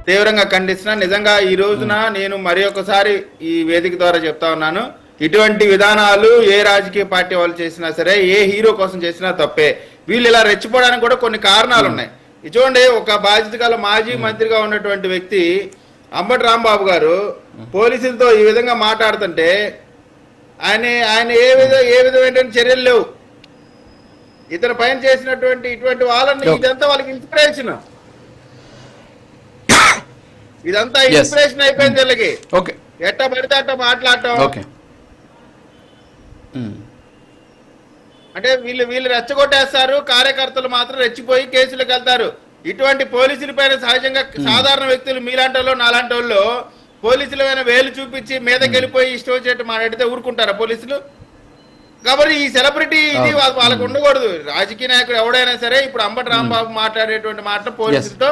తీవ్రంగా ఖండిస్తున్నా. నిజంగా ఈ రోజున నేను మరి ఒకసారి ఈ వేదిక ద్వారా చెప్తా ఉన్నాను, ఇటువంటి విధానాలు ఏ రాజకీయ పార్టీ వాళ్ళు చేసినా సరే, ఏ హీరో కోసం చేసినా తప్పే. వీళ్ళు ఇలా రెచ్చిపోవడానికి కూడా కొన్ని కారణాలు ఉన్నాయి. చూడండి, ఒక బాధ్యత గల మాజీ మంత్రిగా ఉన్నటువంటి వ్యక్తి అంబటి రాంబాబు గారు పోలీసులతో ఈ విధంగా మాట్లాడుతుంటే ఆయన ఏ విధమైన చర్యలు లేవు. ఇతను పైన చేసినటువంటి ఇటువంటి వాళ్ళని ఇదంతా వాళ్ళకి ఇన్స్పిరేషన్, ఇదంతా ఇన్స్పిరేషన్ అయిపోయింది వీళ్ళకి. ఎట్ట పడితే అట్ట మాట్లాడటం అంటే వీళ్ళు రెచ్చగొట్టేస్తారు, కార్యకర్తలు మాత్రం రెచ్చిపోయి కేసులకు వెళ్తారు. ఇటువంటి పోలీసుల పైన సహజంగా సాధారణ వ్యక్తులు మీలాంటి వాళ్ళు నాలాంటి వాళ్ళు పోలీసుల పైన వేలు చూపించి మీదకి వెళ్ళిపోయి ఇష్టం వచ్చేట్టు మాట్లాడితే ఊరుకుంటారా పోలీసులు? కాబట్టి ఈ సెలబ్రిటీ ఇది వాళ్ళకు ఉండకూడదు. రాజకీయ నాయకుడు ఎవడైనా సరే ఇప్పుడు అంబటి రాంబాబు మాట్లాడేటువంటి మాట పోలీసులతో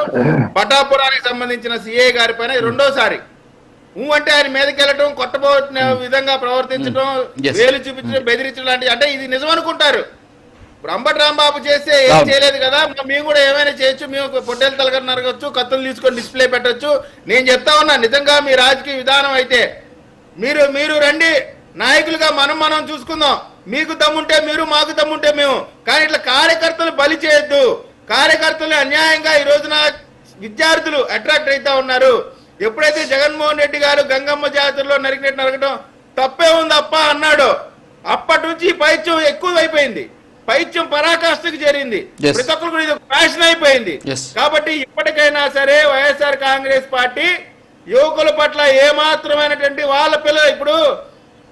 పటాపురానికి సంబంధించిన సిఐ గారి పైన రెండోసారి అంటే ఆయన మీదకి వెళ్ళటం, కొట్టబోతున్న విధంగా ప్రవర్తించడం, వేలు చూపించడం, బెదిరించడం లాంటి, అంటే ఇది నిజం అనుకుంటారు. ఇప్పుడు అంబటి రాంబాబు చేస్తే ఏం చేయలేదు కదా, మేము కూడా ఏమైనా చేయొచ్చు, మేము పొట్టేలు తలగర నరగొచ్చు, కత్తులు తీసుకొని డిస్ప్లే పెట్టొచ్చు. నేను చెప్తా ఉన్నా, నిజంగా మీ రాజకీయ విధానం అయితే మీరు రండి, నాయకులుగా మనం చూసుకుందాం. మీకు దమ్ముంటే మీరు, మాకు దమ్ముంటే మేము. కానీ ఇట్లా కార్యకర్తలు బలి చేయొద్దు. కార్యకర్తలు అన్యాయంగా ఈ రోజున విద్యార్థులు అట్రాక్ట్ అవుతా ఉన్నారు. ఎప్పుడైతే జగన్మోహన్ రెడ్డి గారు గంగమ్మ జాతరలో నరకటం తప్పే ఉంది అప్ప అన్నాడు, అప్పటి నుంచి పైత్యం ఎక్కువ అయిపోయింది, పైత్యం పరాకాష్ఠకు చేరింది, ప్రతి ఒక్కరు ఇది ఫ్యాషన్ అయిపోయింది. కాబట్టి ఇప్పటికైనా సరే వైఎస్ఆర్ కాంగ్రెస్ పార్టీ యువకుల పట్ల ఏమాత్రమైనటువంటి వాళ్ళ పిల్లలు, ఇప్పుడు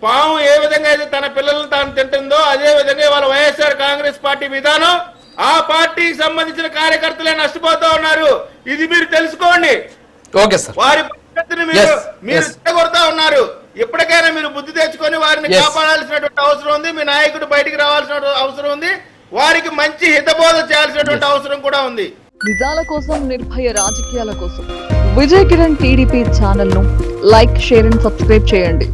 పాము ఏ విధంగా అయితే తన పిల్లలను తాను తింటుందో అదే విధంగా వాళ్ళ వైఎస్ఆర్ కాంగ్రెస్ పార్టీ విధానం, ఆ పార్టీకి సంబంధించిన కార్యకర్తలే నష్టపోతా ఉన్నారు. ఇది మీరు తెలుసుకోండి. వారి పరిస్థితిని మీరు కొడతా ఉన్నారు. ఎప్పటికైనా మీరు బుద్ధి తెచ్చుకొని వారిని కాపాడాల్సినటువంటి అవసరం ఉంది. మీ నాయకుడు బయటికి రావాల్సిన అవసరం ఉంది. వారికి మంచి హితబోధ చేయాల్సినటువంటి అవసరం కూడా ఉంది. నిజాల కోసం, నిర్భయ రాజకీయాల కోసం విజయ్ కిరణ్ టీడీపీ ఛానల్ ను లైక్, షేర్ అండ్ సబ్స్క్రైబ్ చేయండి.